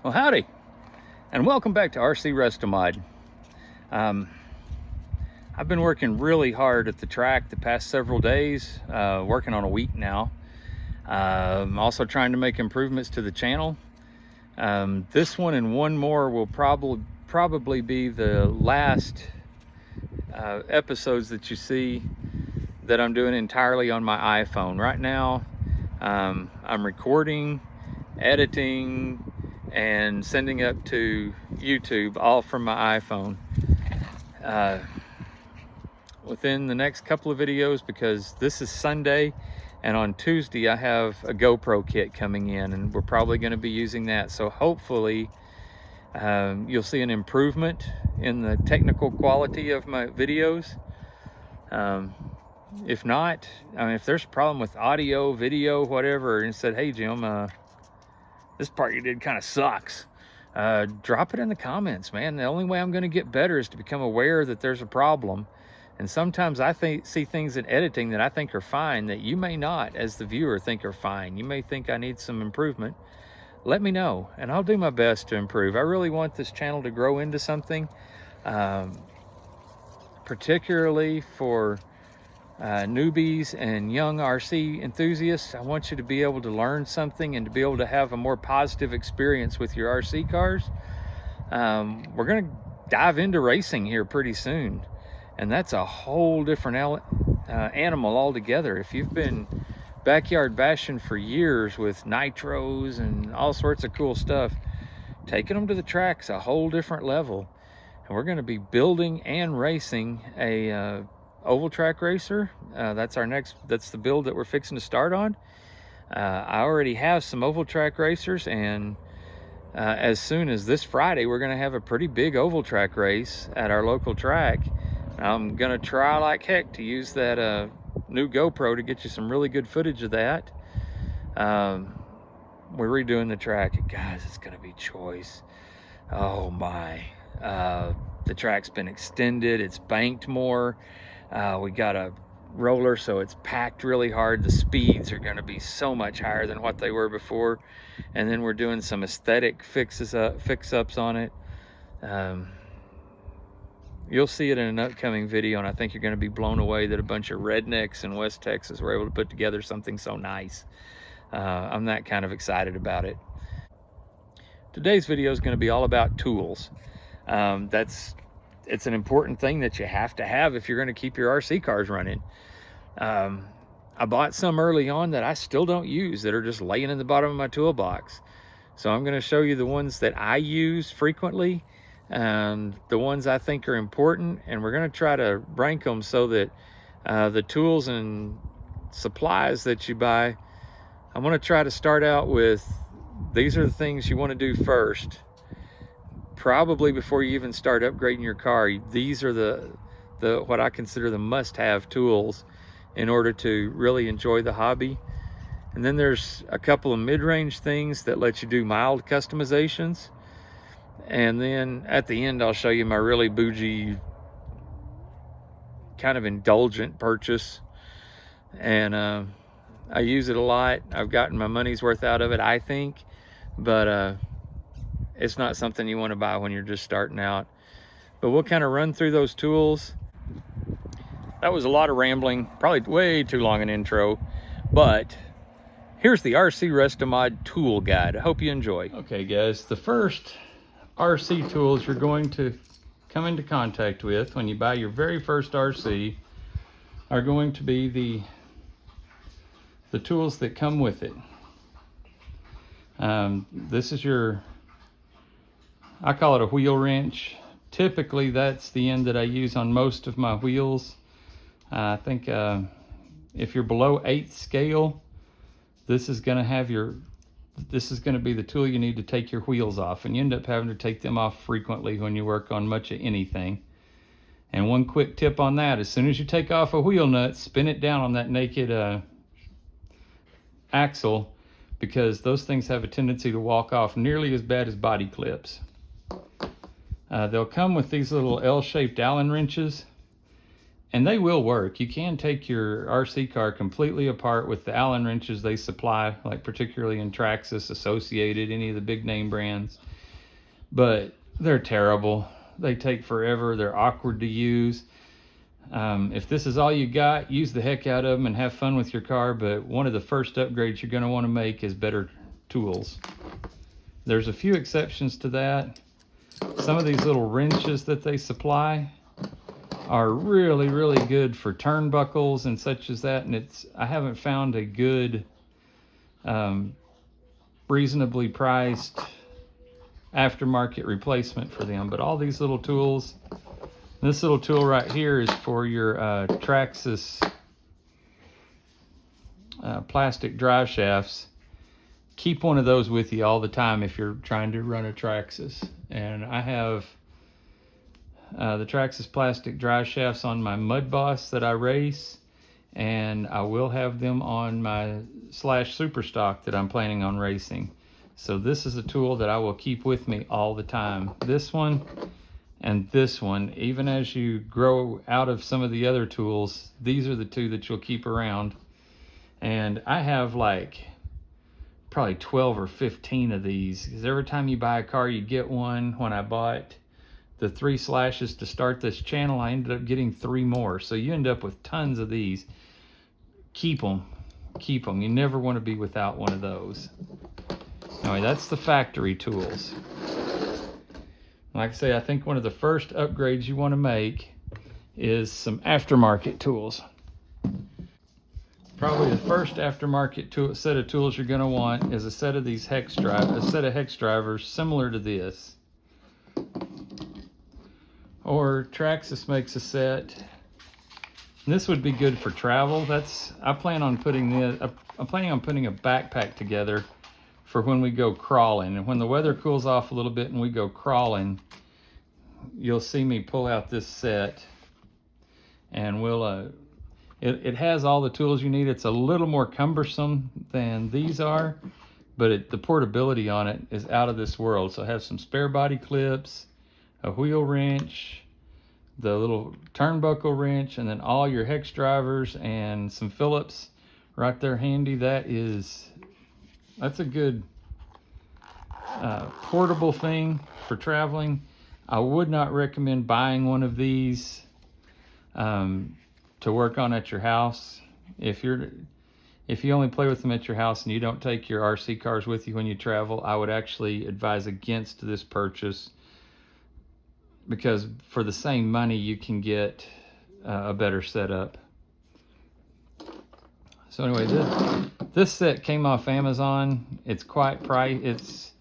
Well, howdy, and welcome back to RC Restomod. I've been working really hard at the track the past several days, working on a week now. I'm also trying to make improvements to the channel. This one and one more will probably be the last episodes that you see that I'm doing entirely on my iPhone. Right now, I'm recording, editing, and sending up to YouTube all from my iPhone. Within the next couple of videos, because this is Sunday and on Tuesday I have a GoPro kit coming in and we're probably going to be using that, so hopefully you'll see an improvement in the technical quality of my videos. If not, I mean, if there's a problem with audio, video, whatever, and said, hey Jim, this part you did kind of sucks, drop it in the comments, man. The only way I'm going to get better is to become aware that there's a problem. And sometimes I see things in editing that I think are fine that you may not, as the viewer, think are fine. You may think I need some improvement. Let me know and I'll do my best to improve. I really want this channel to grow into something, particularly for newbies and young RC enthusiasts. I want you to be able to learn something and to be able to have a more positive experience with your RC cars. We're going to dive into racing here pretty soon, and that's a whole different animal altogether. If you've been backyard bashing for years with nitros and all sorts of cool stuff, taking them to the track's a whole different level. And we're going to be building and racing a oval track racer. That's the build that we're fixing to start on. I already have some oval track racers, and as soon as this Friday we're going to have a pretty big oval track race at our local track. I'm going to try like heck to use that new GoPro to get you some really good footage of that. We're redoing the track, guys. It's going to be choice. Oh my, the track's been extended, it's banked more. We got a roller, so it's packed really hard. The speeds are going to be so much higher than what they were before. And then we're doing some aesthetic fix-ups on it. You'll see it in an upcoming video, and I think you're going to be blown away that a bunch of rednecks in West Texas were able to put together something so nice. I'm that kind of excited about it. Today's video is going to be all about tools. It's an important thing that you have to have if you're going to keep your RC cars running. I bought some early on that I still don't use, that are just laying in the bottom of my toolbox. So I'm going to show you the ones that I use frequently, and the ones I think are important, and we're going to try to rank them so that the tools and supplies that you buy, I want to try to start out with, these are the things you want to do first. Probably before you even start upgrading your car, these are the what I consider the must-have tools in order to really enjoy the hobby. And then there's a couple of mid-range things that let you do mild customizations. And then at the end, I'll show you my really bougie, kind of indulgent purchase. And I use it a lot. I've gotten my money's worth out of it, I think. But it's not something you want to buy when you're just starting out. But we'll kind of run through those tools. That was a lot of rambling, probably way too long an intro, but here's the RC Restomod tool guide. I hope you enjoy. Okay guys, the first RC tools you're going to come into contact with when you buy your very first RC are going to be the tools that come with it. This is I call it a wheel wrench. Typically that's the end that I use on most of my wheels. I think if you're below 8th scale, this is going to be the tool you need to take your wheels off, and you end up having to take them off frequently when you work on much of anything. And one quick tip on that, as soon as you take off a wheel nut, spin it down on that naked axle, because those things have a tendency to walk off nearly as bad as body clips. They'll come with these little L-shaped Allen wrenches, and they will work. You can take your RC car completely apart with the Allen wrenches they supply, like particularly in Traxxas, Associated, any of the big name brands. but they're terrible. They take forever. They're awkward to use. If this is all you got, use the heck out of them and have fun with your car, but one of the first upgrades you're going to want to make is better tools. There's a few exceptions to that. Some of these little wrenches that they supply are really, really good for turnbuckles and such as that, and I haven't found a good, reasonably priced aftermarket replacement for them. But all these little tools, this little tool right here is for your Traxxas plastic drive shafts. Keep one of those with you all the time if you're trying to run a Traxxas. And I have the Traxxas plastic drive shafts on my Mud Boss that I race, and I will have them on my Slash Superstock that I'm planning on racing. So this is a tool that I will keep with me all the time. This one and this one, even as you grow out of some of the other tools, these are the two that you'll keep around. And I have like probably 12 or 15 of these, because every time you buy a car you get one. When I bought the 3 slashes to start this channel, I ended up getting 3 more. So you end up with tons of these. Keep them. Keep them. You never want to be without one of those. Anyway, that's the factory tools. Like I say, I think one of the first upgrades you want to make is some aftermarket tools. Probably the first aftermarket set of tools you're going to want is a set of these Hex Drivers similar to this. Or Traxxas makes a set. And this would be good for travel. I'm planning on putting a backpack together for when we go crawling. And when the weather cools off a little bit and we go crawling, you'll see me pull out this set, and it has all the tools you need. It's a little more cumbersome than these are, but the portability on it is out of this world. So I have some spare body clips, a wheel wrench, the little turnbuckle wrench, and then all your Hex drivers and some Phillips right there handy. That's a good portable thing for traveling. I would not recommend buying one of these to work on at your house. If you only play with them at your house and you don't take your RC cars with you when you travel, I would actually advise against this purchase, because for the same money you can get a better setup. So anyway, this set came off Amazon. It's quite priced.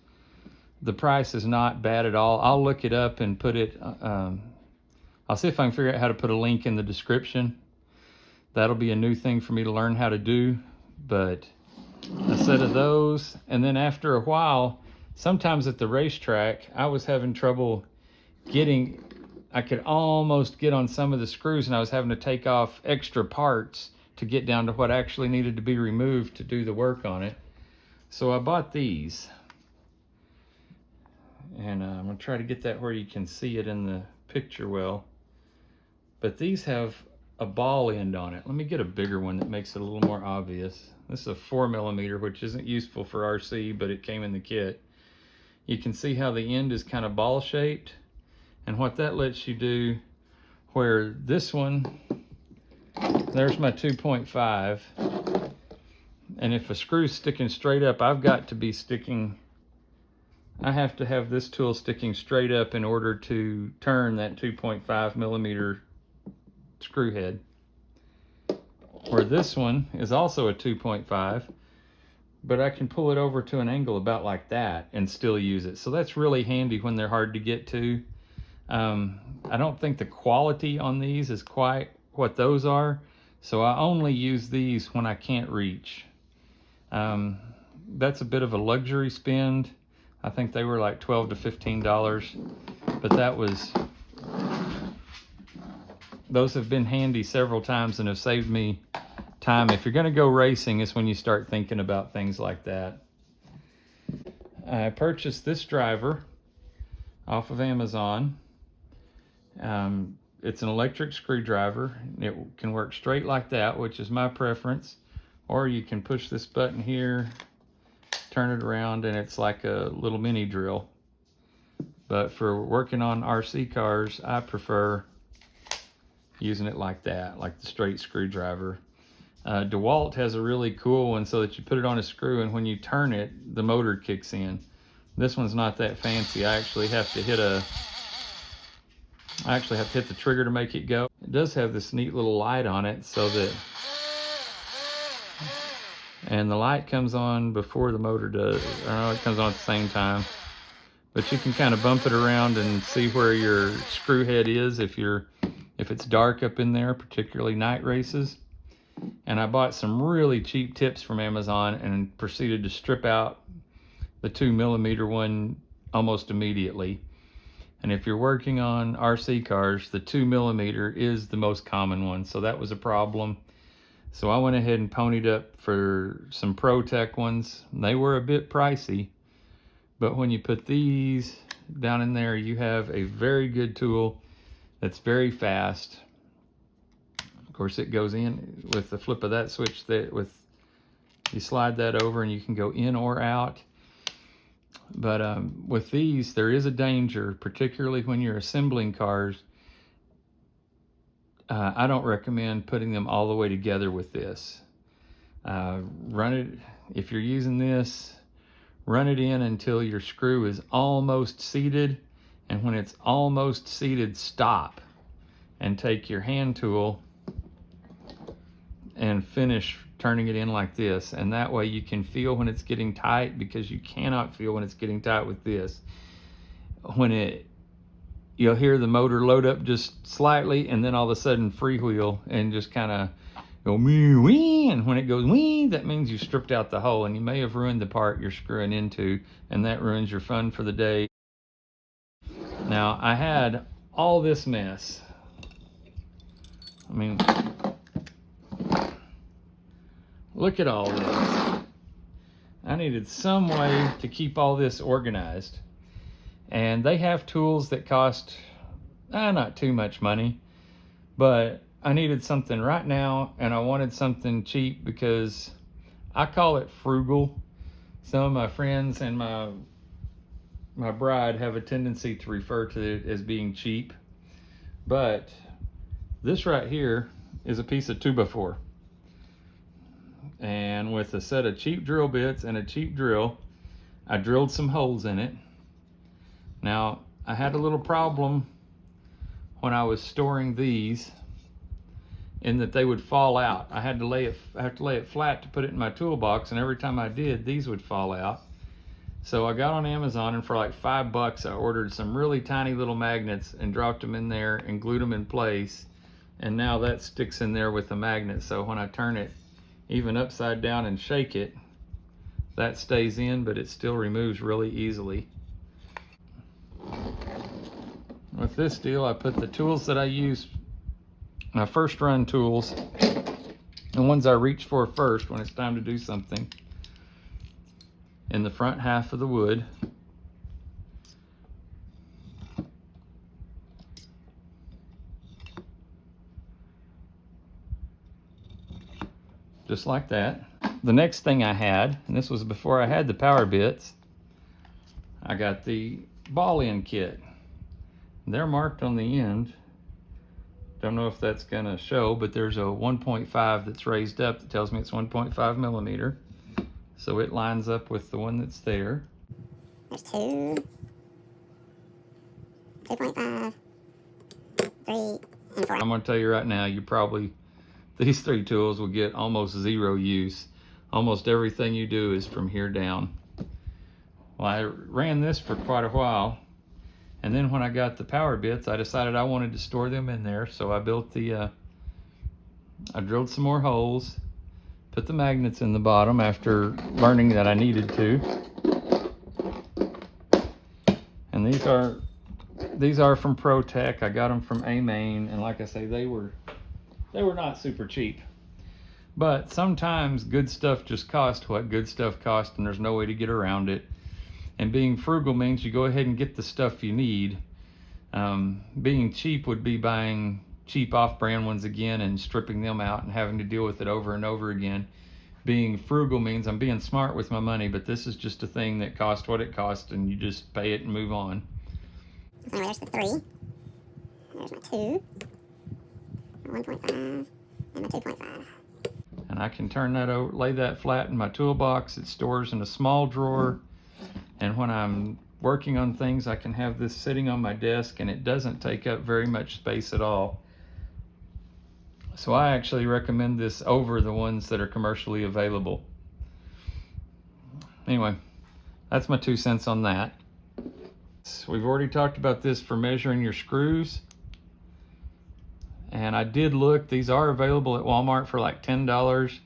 The price is not bad at all. I'll look it up and put it, I'll see if I can figure out how to put a link in the description. That'll be a new thing for me to learn how to do. But a set of those, and then after a while, sometimes at the racetrack, I was having trouble I could almost get on some of the screws, and I was having to take off extra parts to get down to what actually needed to be removed to do the work on it. So I bought these, and I'm gonna try to get that where you can see it in the picture well. But these have a ball end on it. Let me get a bigger one that makes it a little more obvious. This is a 4mm, which isn't useful for RC, but it came in the kit. You can see how the end is kind of ball shaped, and what that lets you do, where this one, there's my 2.5, and if a screw's sticking straight up, I have to have this tool sticking straight up in order to turn that 2.5mm screw head. Where this one is also a 2.5, but I can pull it over to an angle about like that and still use it. So that's really handy when they're hard to get to. I don't think the quality on these is quite what those are, so I only use these when I can't reach. That's a bit of a luxury spend. I think they were like $12 to $15, but those have been handy several times and have saved me time. If you're going to go racing, is when you start thinking about things like that. I purchased this driver off of Amazon. It's an electric screwdriver. It can work straight like that, which is my preference, or you can push this button here, turn it around, and it's like a little mini drill. But for working on RC cars, I prefer using it like that, like the straight screwdriver. DeWalt has a really cool one so that you put it on a screw, and when you turn it, the motor kicks in. This one's not that fancy. I actually have to hit the trigger to make it go. It does have this neat little light on it, so that, and the light comes on before the motor does. It comes on at the same time. But you can kind of bump it around and see where your screw head is if it's dark up in there, particularly night races. And I bought some really cheap tips from Amazon and proceeded to strip out the 2mm one almost immediately. And if you're working on RC cars, the 2mm is the most common one, so that was a problem. So I went ahead and ponied up for some ProTech ones. They were a bit pricey, but when you put these down in there, you have a very good tool that's very fast. Of course, it goes in with the flip of that switch. You slide that over and you can go in or out. But with these, there is a danger, particularly when you're assembling cars. I don't recommend putting them all the way together with this. If you're using this, run it in until your screw is almost seated. And when it's almost seated, stop and take your hand tool and finish turning it in like this. And that way you can feel when it's getting tight, because you cannot feel when it's getting tight with this. You'll hear the motor load up just slightly, and then all of a sudden freewheel and just kind of go wee, and when it goes wee, that means you stripped out the hole, and you may have ruined the part you're screwing into, and that ruins your fun for the day. Now, I had all this mess. I mean, look at all this. I needed some way to keep all this organized. And they have tools that cost not too much money, but I needed something right now, and I wanted something cheap because I call it frugal. Some of my friends and my bride have a tendency to refer to it as being cheap, but this right here is a piece of 2x4. And with a set of cheap drill bits and a cheap drill, I drilled some holes in it. Now, I had a little problem when I was storing these, in that they would fall out. I have to lay it flat to put it in my toolbox, and every time I did, these would fall out. So I got on Amazon, and for like $5, I ordered some really tiny little magnets and dropped them in there and glued them in place. And now that sticks in there with the magnet. So when I turn it even upside down and shake it, that stays in, but it still removes really easily. With this deal, I put the tools that I use, my first run tools, the ones I reach for first when it's time to do something, in the front half of the wood. Just like that. The next thing I had, and this was before I had the power bits, I got the ball end kit. They're marked on the end. Don't know if that's gonna show, but there's a 1.5 that's raised up that tells me it's 1.5 millimeter. So it lines up with the one that's there. There's 2.5, 3, and 4. I'm gonna tell you right now, these 3 tools will get almost zero use. Almost everything you do is from here down. Well, I ran this for quite a while, and then when I got the power bits, I decided I wanted to store them in there. So I built I drilled some more holes, put the magnets in the bottom after learning that I needed to. And these are from ProTech. I got them from A-Main, and like I say, they were not super cheap. But sometimes good stuff just costs what good stuff costs, and there's no way to get around it. And being frugal means you go ahead and get the stuff you need. Being cheap would be buying cheap off-brand ones again and stripping them out and having to deal with it over and over again. Being frugal means I'm being smart with my money, but this is just a thing that costs what it costs, and you just pay it and move on. So anyway, there's the 3. There's my 2. My 1.5 and my 2.5. And I can turn that over, lay that flat in my toolbox. It stores in a small drawer. And when I'm working on things, I can have this sitting on my desk and it doesn't take up very much space at all. So I actually recommend this over the ones that are commercially available. Anyway, that's my 2 cents on that. So we've already talked about this for measuring your screws. And I did look, these are available at Walmart for like $10.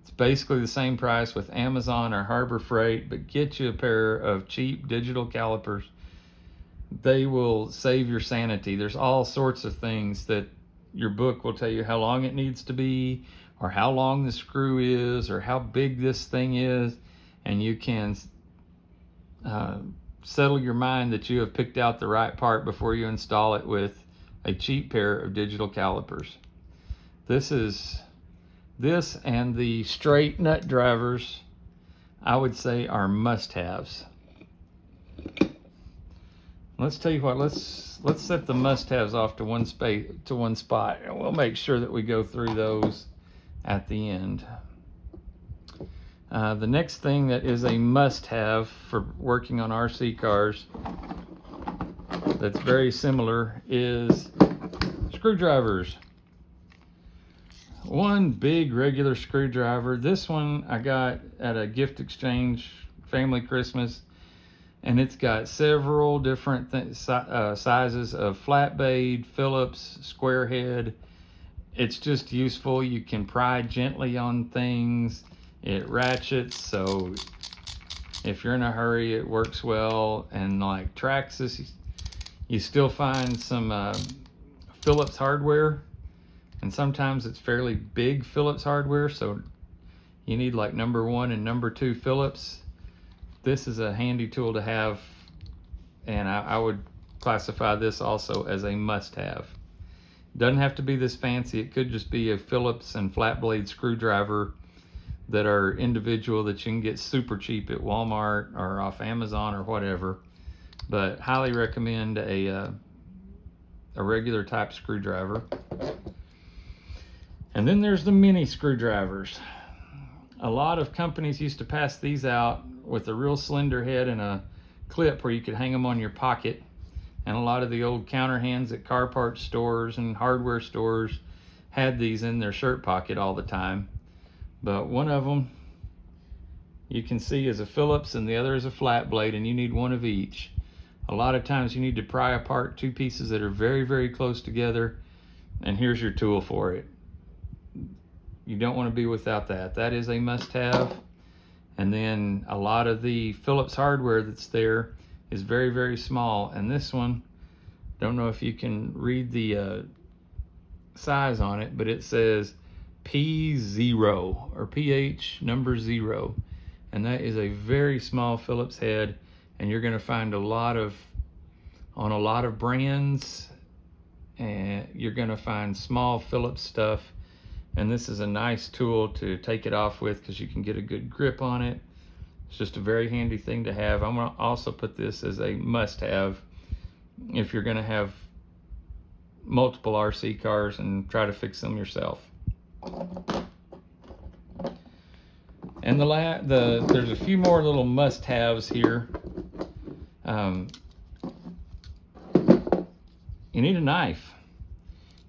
It's basically the same price with Amazon or Harbor Freight, but get you a pair of cheap digital calipers. They will save your sanity. There's all sorts of things that your book will tell you how long it needs to be, or how long the screw is, or how big this thing is, and you can settle your mind that you have picked out the right part before you install it with a cheap pair of digital calipers. This and the straight nut drivers, I would say, are must-haves. Let's tell you what, let's set the must-haves off to one spot, and we'll make sure that we go through those at the end. The next thing that is a must-have for working on RC cars that's very similar is screwdrivers. One big regular screwdriver. This one I got at a gift exchange, family Christmas, and it's got several different sizes of flat blade, Phillips, square head. It's just useful. You can pry gently on things. It ratchets, so if you're in a hurry, it works well. And like Traxxas, you still find some Phillips hardware, and sometimes it's fairly big Phillips hardware, so you need like number 1 and number 2 Phillips. This is a handy tool to have, and I would classify this also as a must-have. Doesn't have to be this fancy. It could just be a Phillips and flat blade screwdriver that are individual that you can get super cheap at Walmart or off Amazon or whatever. But highly recommend a regular type screwdriver. And then there's the mini screwdrivers. A lot of companies used to pass these out with a real slender head and a clip where you could hang them on your pocket. And a lot of the old counter hands at car parts stores and hardware stores had these in their shirt pocket all the time. But one of them you can see is a Phillips and the other is a flat blade, and you need one of each. A lot of times you need to pry apart 2 pieces that are very, very close together, and here's your tool for it. You don't want to be without that. That is a must-have. And then a lot of the Phillips hardware that's there is very, very small, and this one, don't know if you can read the size on it, but it says P0 or PH number 0, and that is a very small Phillips head, and you're going to find on a lot of brands, and you're going to find small Phillips stuff, and this is a nice tool to take it off with because you can get a good grip on it. It's just a very handy thing to have. I'm going to also put this as a must-have if you're going to have multiple RC cars and try to fix them yourself. And there's a few more little must-haves here. You need a knife.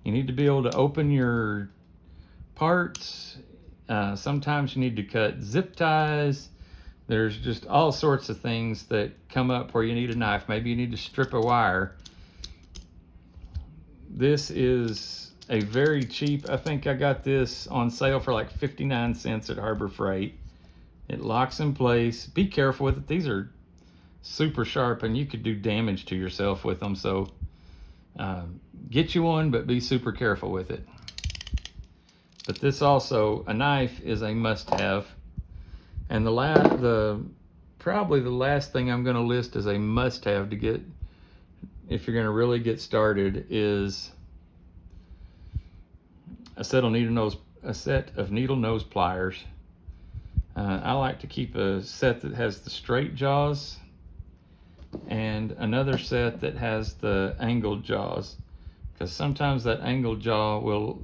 You need to be able to open your parts. Sometimes you need to cut zip ties. There's just all sorts of things that come up where you need a knife. Maybe you need to strip a wire. This is a very cheap, I think I got this on sale for like 59 cents at Harbor Freight. It locks in place. Be careful with it. These are super sharp and you could do damage to yourself with them. So get you one, but be super careful with it. But this also, a knife is a must-have. And probably the last thing I'm going to list as a must-have to get, if you're going to really get started, is a set of needle nose pliers. I like to keep a set that has the straight jaws, and another set that has the angled jaws, because sometimes that angled jaw will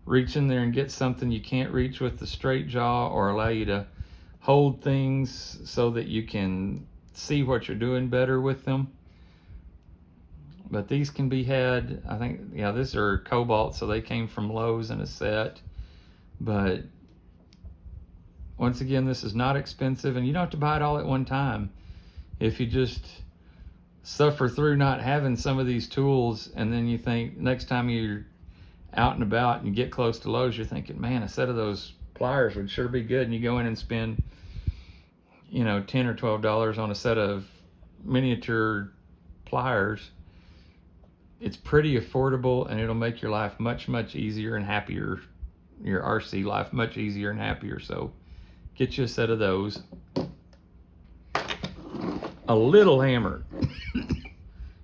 reach in there and get something you can't reach with the straight jaw, or allow you to hold things so that you can see what you're doing better with them. But these can be had, I think, yeah, these are cobalt, so they came from Lowe's in a set. But once again, this is not expensive, and you don't have to buy it all at one time. If you just suffer through not having some of these tools, and then you think next time you're out and about and you get close to Lowe's, you're thinking, man, a set of those pliers would sure be good, and you go in and spend, you know, $10 or $12 on a set of miniature pliers. It's pretty affordable, and it'll make your life much, much easier and happier, your RC life much easier and happier. So get you a set of those. A little hammer.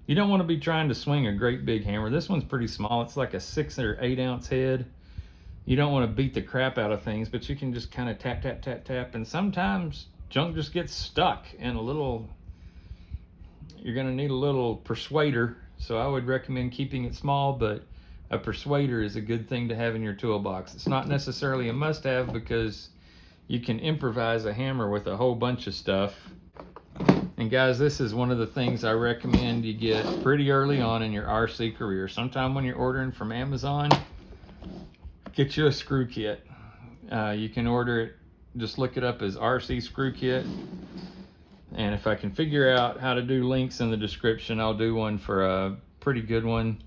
You don't want to be trying to swing a great big hammer. This one's pretty small. It's like a 6 or 8 ounce head. You don't want to beat the crap out of things, but you can just kind of tap, tap, tap, tap. And sometimes junk just gets stuck in a little, you're going to need a little persuader. So I would recommend keeping it small, but a persuader is a good thing to have in your toolbox. It's not necessarily a must-have, because you can improvise a hammer with a whole bunch of stuff. And guys, this is one of the things I recommend you get pretty early on in your RC career. Sometime when you're ordering from Amazon, get you a screw kit. You can order it, just look it up as RC screw kit. And if I can figure out how to do links in the description, I'll do one for a pretty good one.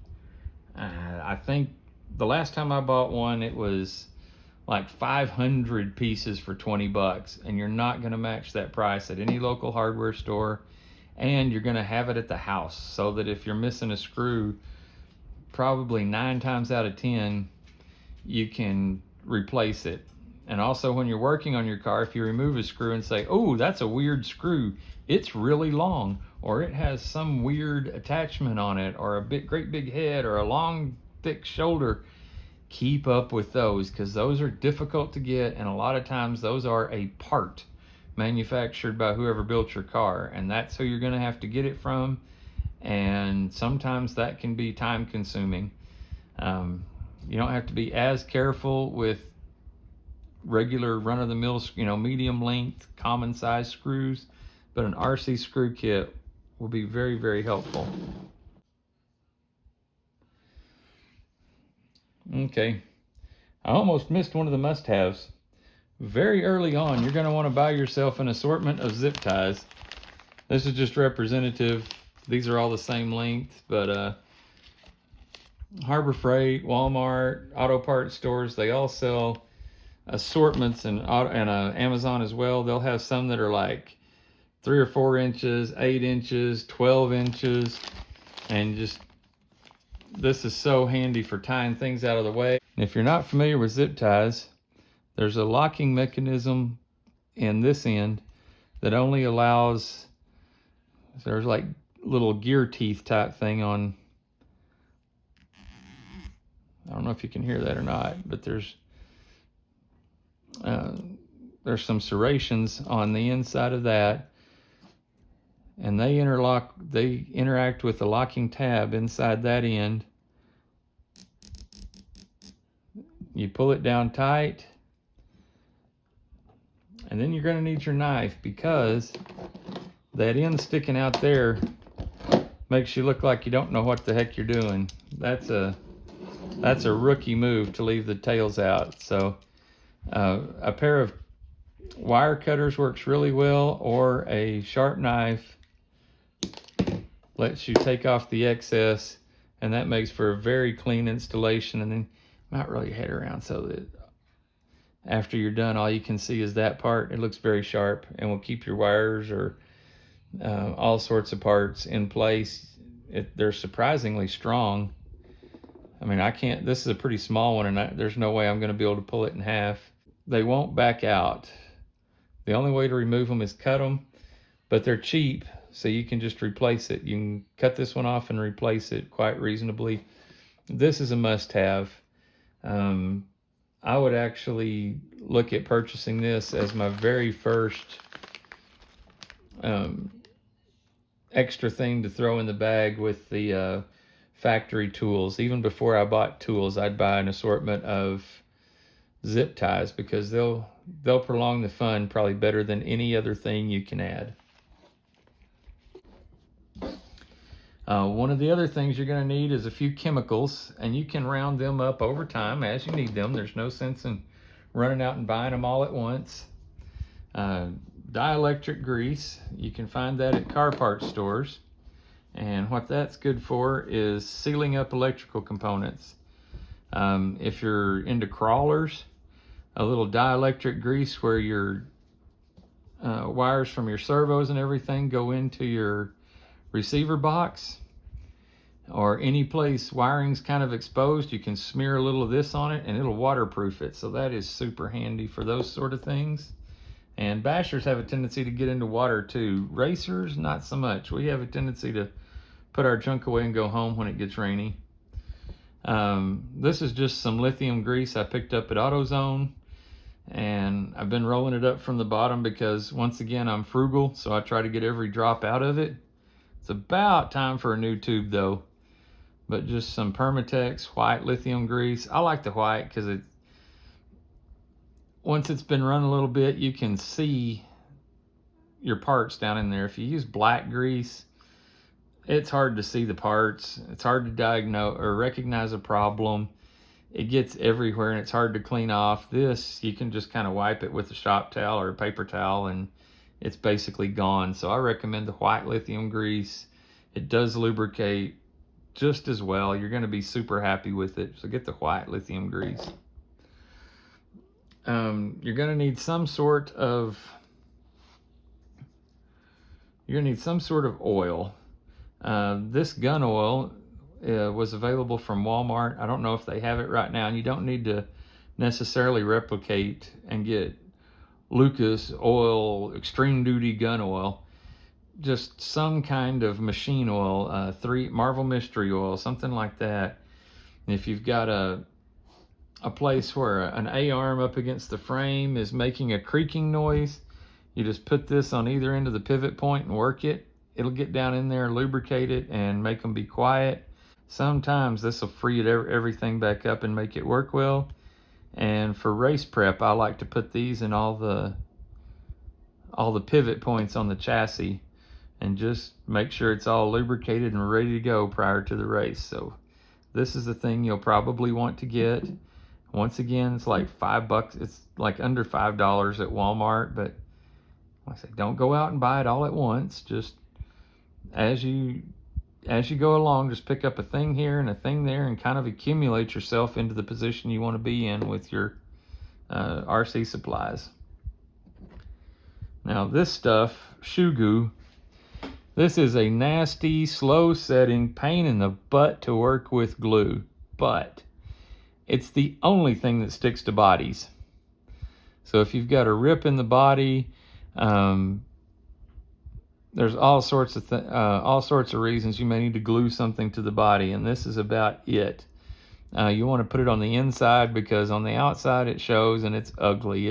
I think the last time I bought one, it was like 500 pieces for 20 bucks. And you're not going to match that price at any local hardware store. And you're going to have it at the house, so that if you're missing a screw, probably 9 times out of 10, you can replace it. And also, when you're working on your car, if you remove a screw and say, oh, that's a weird screw, it's really long, or it has some weird attachment on it, or a great big head, or a long, thick shoulder, keep up with those, because those are difficult to get, and a lot of times those are a part manufactured by whoever built your car, and that's who you're going to have to get it from, and sometimes that can be time consuming. You don't have to be as careful with regular run-of-the-mill, you know, medium length, common size screws, but an RC screw kit will be very, very helpful. Okay, I almost missed one of the must-haves. Very early on, you're going to want to buy yourself an assortment of zip ties. This is just representative. These are all the same length, but Harbor Freight, Walmart, auto parts stores, they all sell assortments, and Amazon as well. They'll have some that are like 3 or 4 inches, 8 inches, 12 inches, and just, this is so handy for tying things out of the way. And if you're not familiar with zip ties, there's a locking mechanism in this end that only allows, there's like little gear teeth type thing on, I don't know if you can hear that or not, but there's some serrations on the inside of that, and they interact with the locking tab inside that end. You pull it down tight, and then you're going to need your knife, because that end sticking out there makes you look like you don't know what the heck you're doing. That's a rookie move to leave the tails out. So a pair of wire cutters works really well, or a sharp knife lets you take off the excess, and that makes for a very clean installation. And then might roll your head around so that after you're done, all you can see is that part. It looks very sharp and will keep your wires or all sorts of parts in place. They're surprisingly strong. I mean, this is a pretty small one, and there's no way I'm going to be able to pull it in half. They won't back out. The only way to remove them is cut them, but they're cheap, so you can just replace it. You can cut this one off and replace it quite reasonably. This is a must-have. I would actually look at purchasing this as my very first extra thing to throw in the bag with the factory tools. Even before I bought tools, I'd buy an assortment of zip ties because they'll prolong the fun probably better than any other thing you can add. One of the other things you're going to need is a few chemicals, and you can round them up over time as you need them. There's no sense in running out and buying them all at once. Dielectric grease, you can find that at car parts stores, and what that's good for is sealing up electrical components. If you're into crawlers, a little dielectric grease where your wires from your servos and everything go into your receiver box, or any place wiring's kind of exposed, you can smear a little of this on it and it'll waterproof it. So that is super handy for those sort of things. And bashers have a tendency to get into water too. Racers, not so much. We have a tendency to put our junk away and go home when it gets rainy. This is just some lithium grease I picked up at AutoZone, and I've been rolling it up from the bottom because, once again, I'm frugal, so I try to get every drop out of it. It's about time for a new tube though, but just some Permatex white lithium grease. I like the white because once it's been run a little bit, you can see your parts down in there. If you use black grease, it's hard to see the parts. It's hard to diagnose or recognize a problem. It gets everywhere and it's hard to clean off. This, you can just kind of wipe it with a shop towel or a paper towel and it's basically gone. So I recommend the white lithium grease. It does lubricate just as well. You're going to be super happy with it. So get the white lithium grease. You're going to need some sort of oil. This gun oil was available from Walmart. I don't know if they have it right now, and you don't need to necessarily replicate and get Lucas Oil Extreme Duty gun oil. Just some kind of machine oil, Marvel Mystery Oil, something like that. If you've got a place where an A-arm up against the frame is making a creaking noise, you just put this on either end of the pivot point and work it. It'll get down in there, lubricate it, and make them be quiet. Sometimes this will free everything back up and make it work well. And for race prep, I like to put these in all the pivot points on the chassis and just make sure it's all lubricated and ready to go prior to the race. So this is the thing you'll probably want to get. Once again, it's like $5. It's like under $5 at Walmart, but like I say, don't go out and buy it all at once. Just as you go along, just pick up a thing here and a thing there and kind of accumulate yourself into the position you want to be in with your RC supplies. Now this stuff, shoe goo, this is a nasty, slow setting, pain in the butt to work with glue, but it's the only thing that sticks to bodies. So if you've got a rip in the body, there's all sorts of reasons you may need to glue something to the body, and this is about it. You want to put it on the inside because on the outside it shows and it's ugly.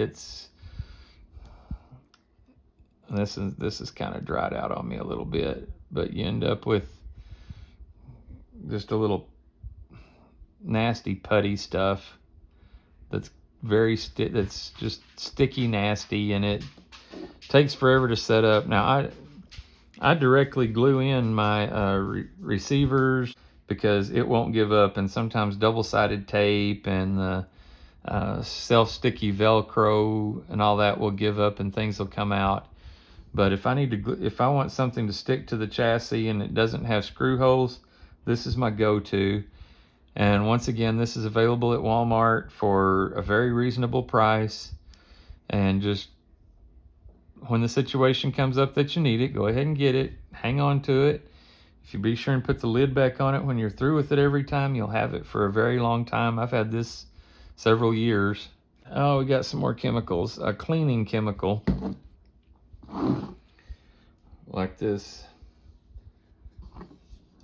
This is kind of dried out on me a little bit, but you end up with just a little nasty putty stuff that's that's just sticky nasty, and it takes forever to set up. Now I directly glue in my receivers because it won't give up, and sometimes double-sided tape and the self-sticky Velcro and all that will give up and things will come out. But if I want something to stick to the chassis and it doesn't have screw holes, this is my go-to. And once again, this is available at Walmart for a very reasonable price. And just when the situation comes up that you need it, go ahead and get it. Hang on to it. If you be sure and put the lid back on it when you're through with it every time, you'll have it for a very long time. I've had this several years. Oh, we got some more chemicals. A cleaning chemical like this.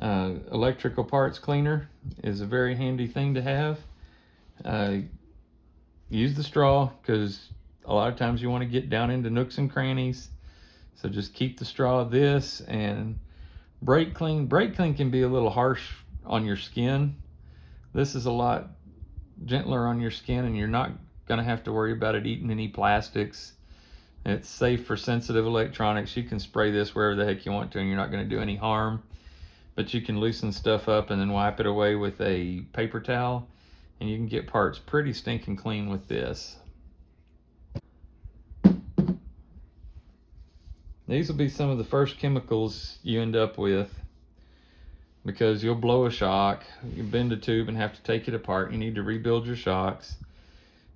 Electrical parts cleaner is a very handy thing to have. Use the straw because a lot of times you want to get down into nooks and crannies. So just keep the straw of this and Brake clean can be a little harsh on your skin. This is a lot gentler on your skin, and you're not going to have to worry about it eating any plastics. It's safe for sensitive electronics. You can spray this wherever the heck you want to, and you're not going to do any harm. But you can loosen stuff up and then wipe it away with a paper towel, and you can get parts pretty stinking clean with this. These will be some of the first chemicals you end up with, because you'll blow a shock, you bend a tube and have to take it apart. You need to rebuild your shocks.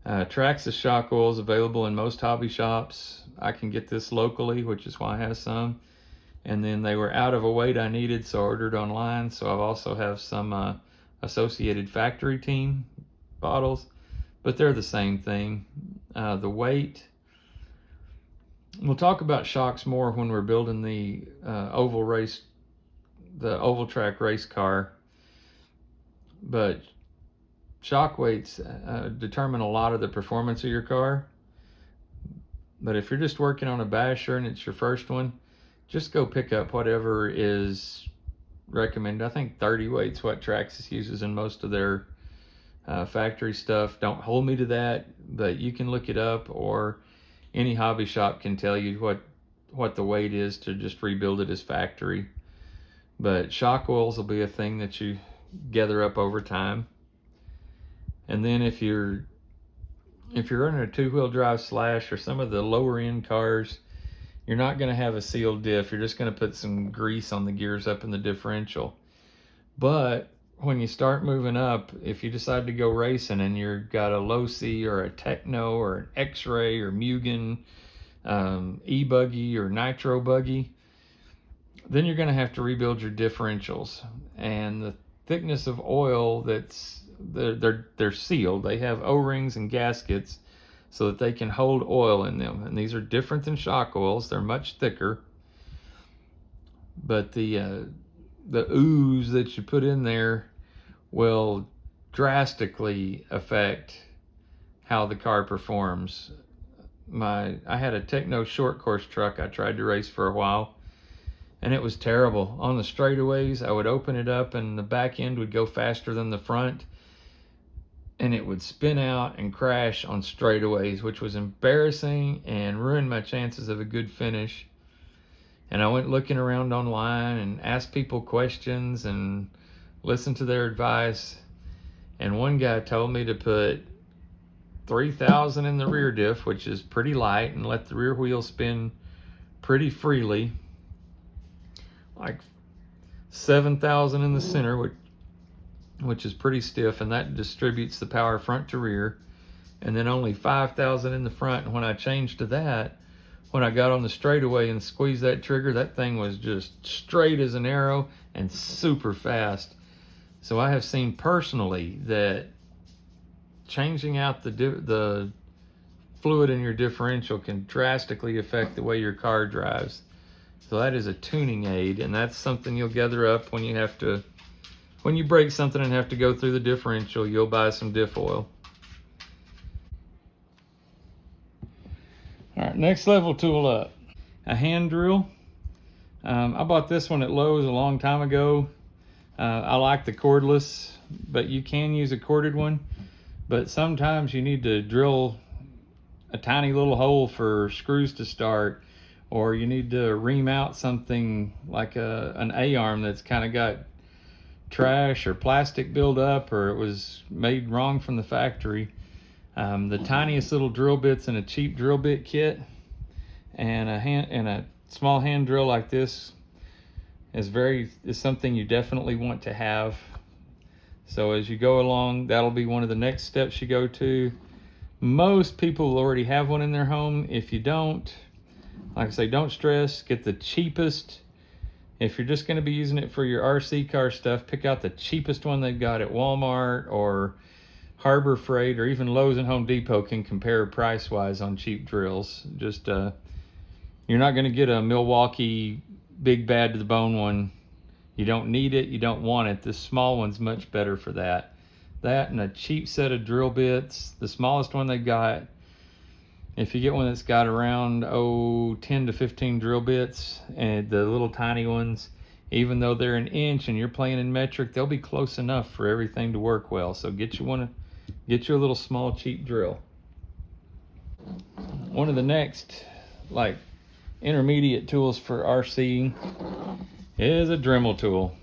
Traxxas shock oil is available in most hobby shops. I can get this locally, which is why I have some. And then they were out of a weight I needed, so I ordered online. So I also have some Associated Factory Team bottles, but they're the same thing. The weight, we'll talk about shocks more when we're building the oval track race car, but shock weights determine a lot of the performance of your car. But if you're just working on a basher and it's your first one, just go pick up whatever is recommended. I think 30 weight's what Traxxas uses in most of their factory stuff. Don't hold me to that, but you can look it up, or any hobby shop can tell you what the weight is to just rebuild it as factory. But shock oils will be a thing that you gather up over time. And then if you're running a two-wheel drive Slash or some of the lower end cars, you're not going to have a sealed diff. You're just going to put some grease on the gears up in the differential. But when you start moving up, if you decide to go racing and you've got a low C or a Techno or an X-Ray or Mugen, E-Buggy or Nitro Buggy, then you're going to have to rebuild your differentials. And the thickness of oil they're sealed. They have O-rings and gaskets so that they can hold oil in them. And these are different than shock oils. They're much thicker. But the ooze that you put in there will drastically affect how the car performs. I had a Techno short course truck I tried to race for a while, and it was terrible. On the straightaways, I would open it up and the back end would go faster than the front, and it would spin out and crash on straightaways, which was embarrassing and ruined my chances of a good finish. And I went looking around online and asked people questions and listened to their advice. And one guy told me to put 3,000 in the rear diff, which is pretty light, and let the rear wheel spin pretty freely. Like 7,000 in the center, which is pretty stiff, and that distributes the power front to rear. And then only 5,000 in the front. And when I changed to that, when I got on the straightaway and squeezed that trigger, that thing was just straight as an arrow and super fast. So I have seen personally that changing out the fluid in your differential can drastically affect the way your car drives. So that is a tuning aid, and that's something you'll gather up when you break something and have to go through the differential. You'll buy some diff oil. All right, next level tool up, a hand drill. I bought this one at Lowe's a long time ago. I like the cordless, but you can use a corded one. But sometimes you need to drill a tiny little hole for screws to start, or you need to ream out something like an A-arm that's kind of got trash or plastic buildup, or it was made wrong from the factory. The tiniest little drill bits in a cheap drill bit kit, and a small hand drill like this is something you definitely want to have. So as you go along, that'll be one of the next steps you go to. Most people will already have one in their home. If you don't, like I say, don't stress. Get the cheapest. If you're just going to be using it for your RC car stuff, pick out the cheapest one they've got at Walmart or Harbor Freight, or even Lowe's and Home Depot can compare price-wise on cheap drills. Just you're not going to get a Milwaukee big bad to the bone one. You don't need it. You don't want it. This small one's much better for that. That and a cheap set of drill bits, the smallest one they got. If you get one that's got around 10 to 15 drill bits, and the little tiny ones, even though they're an inch and you're playing in metric, they'll be close enough for everything to work well. So get you a little small cheap drill. One of the next like intermediate tools for RCing is a Dremel tool.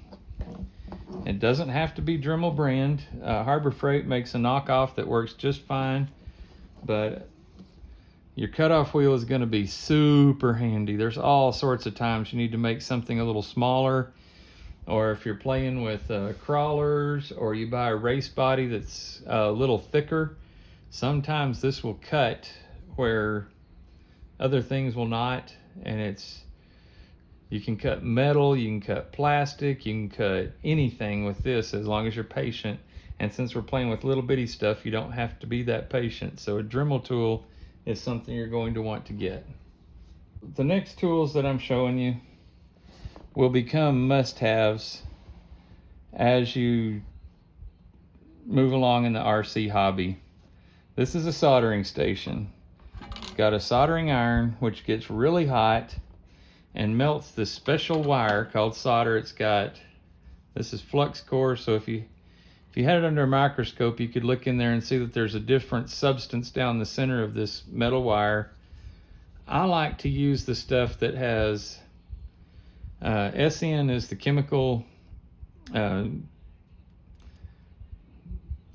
It doesn't have to be Dremel brand. Harbor Freight makes a knockoff that works just fine, but your cutoff wheel is going to be super handy. There's all sorts of times you need to make something a little smaller, or if you're playing with crawlers, or you buy a race body that's a little thicker, sometimes this will cut where other things will not. And you can cut metal, you can cut plastic, you can cut anything with this as long as you're patient. And since we're playing with little bitty stuff, you don't have to be that patient. So a Dremel tool is something you're going to want to get. The next tools that I'm showing you will become must-haves as you move along in the RC hobby. This is a soldering station. It's got a soldering iron which gets really hot and melts this special wire called solder. This is flux core, so if you had it under a microscope, you could look in there and see that there's a different substance down the center of this metal wire. I like to use the stuff that has SN is the chemical, it's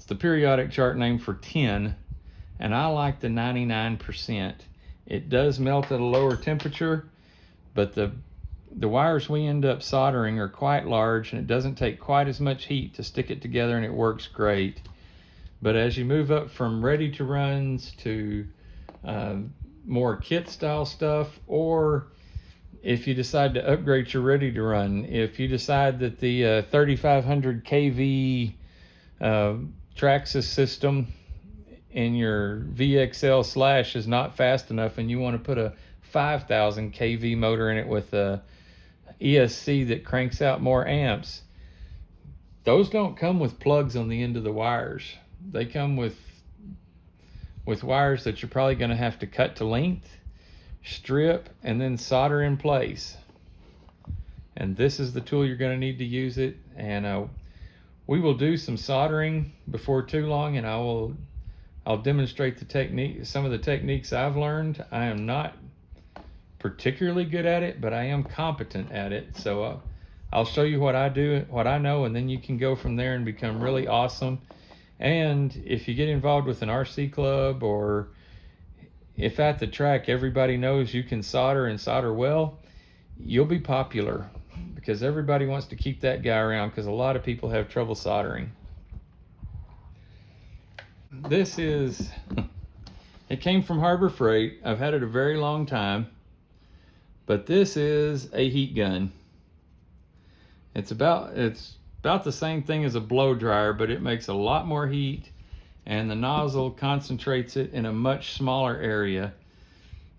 the periodic chart name for tin, and I like the 99%. It does melt at a lower temperature, but the wires we end up soldering are quite large, and it doesn't take quite as much heat to stick it together, and it works great. But as you move up from ready to runs to more kit style stuff, or if you decide to upgrade your ready to run, if you decide that the 3500 kV Traxxas system in your VXL Slash is not fast enough, and you want to put a 5000 kV motor in it with a ESC that cranks out more amps, those don't come with plugs on the end of the wires. They come with wires that you're probably going to have to cut to length, strip, and then solder in place. And this is the tool you're going to need to use it. And we will do some soldering before too long, and I'll demonstrate the technique, some of the techniques I've learned. I am not particularly good at it, but I am competent at it. So I'll show you what I do, what I know, and then you can go from there and become really awesome. And if you get involved with an RC club, or if at the track everybody knows you can solder and solder well, you'll be popular, because everybody wants to keep that guy around, because a lot of people have trouble soldering. This is, it came from Harbor Freight. I've had it a very long time, but this is a heat gun. It's about the same thing as a blow dryer, but it makes a lot more heat, and the nozzle concentrates it in a much smaller area.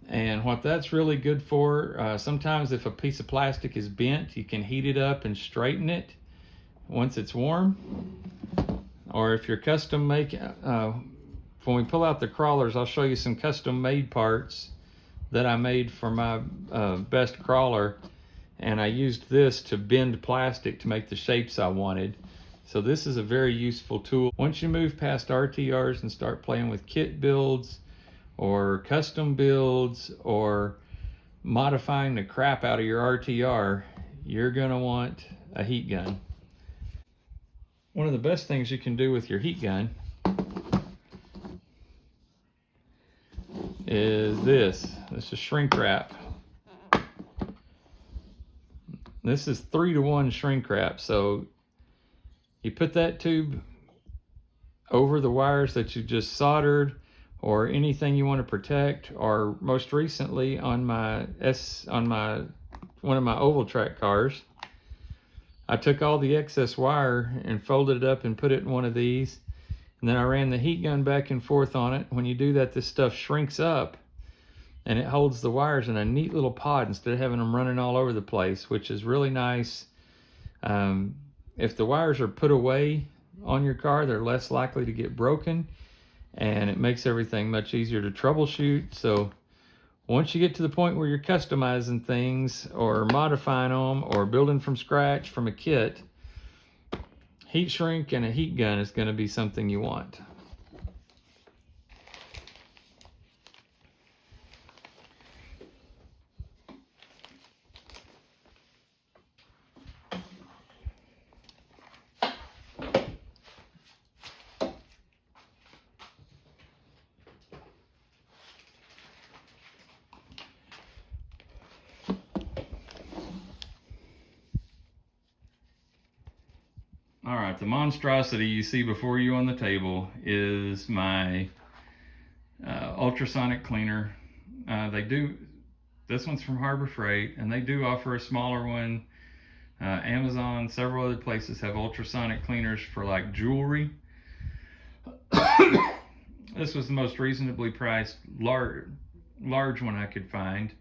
And what that's really good for, sometimes if a piece of plastic is bent, you can heat it up and straighten it once it's warm. Or if you're custom making, when we pull out the crawlers, I'll show you some custom made parts that I made for my best crawler. And I used this to bend plastic to make the shapes I wanted. So this is a very useful tool. Once you move past RTRs and start playing with kit builds or custom builds or modifying the crap out of your RTR, you're gonna want a heat gun. One of the best things you can do with your heat gun is this. This is shrink wrap. This is 3-to-1 shrink wrap. So you put that tube over the wires that you just soldered, or anything you want to protect, or most recently on one of my oval track cars, I took all the excess wire and folded it up and put it in one of these, and then I ran the heat gun back and forth on it. When you do that, this stuff shrinks up and it holds the wires in a neat little pod instead of having them running all over the place, which is really nice. If the wires are put away on your car, they're less likely to get broken, and it makes everything much easier to troubleshoot. So Once you get to the point where you're customizing things or modifying them or building from scratch from a kit, heat shrink and a heat gun is going to be something you want. All right, the monstrosity you see before you on the table is my Ultrasonic Cleaner. This one's from Harbor Freight, and they do offer a smaller one. Amazon, several other places have ultrasonic cleaners for like jewelry. This was the most reasonably priced large one I could find.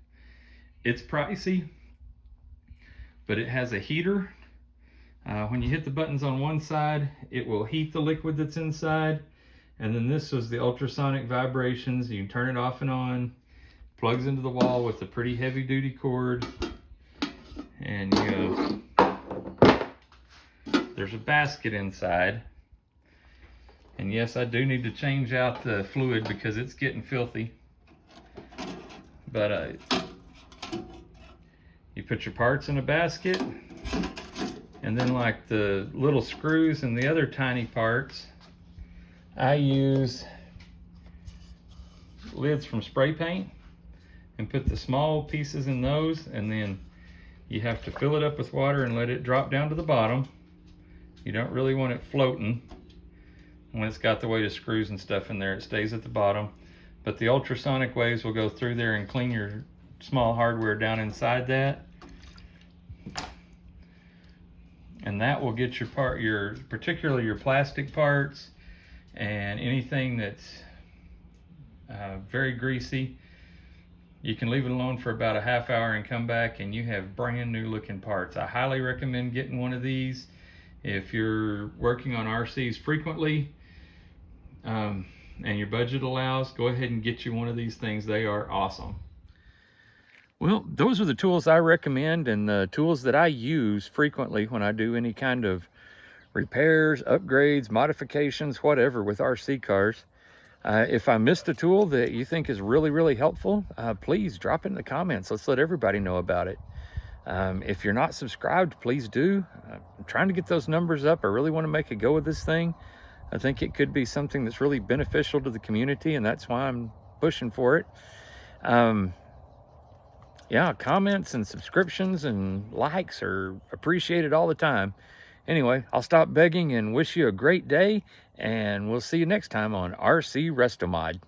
It's pricey, but it has a heater. When you hit the buttons on one side, it will heat the liquid that's inside. And then this was the ultrasonic vibrations. You can turn it off and on. Plugs into the wall with a pretty heavy duty cord. And there's a basket inside. And yes, I do need to change out the fluid because it's getting filthy. But you put your parts in a basket. And then like the little screws and the other tiny parts, I use lids from spray paint and put the small pieces in those, and then you have to fill it up with water and let it drop down to the bottom. You don't really want it floating. When it's got the weight of screws and stuff in there, it stays at the bottom. But the ultrasonic waves will go through there and clean your small hardware down inside that. And that will get your particularly your plastic parts and anything that's very greasy. You can leave it alone for about a half hour and come back and you have brand new looking parts. I highly recommend getting one of these if you're working on RCs frequently and your budget allows. Go ahead and get you one of these things. They are awesome. Well, those are the tools I recommend and the tools that I use frequently when I do any kind of repairs, upgrades, modifications, whatever with RC cars. If I missed a tool that you think is really, really helpful, please drop it in the comments. Let's let everybody know about it. If you're not subscribed, please do. I'm trying to get those numbers up. I really want to make a go of this thing. I think it could be something that's really beneficial to the community, and that's why I'm pushing for it. Yeah, comments and subscriptions and likes are appreciated all the time. Anyway, I'll stop begging and wish you a great day, and we'll see you next time on RC Restomod.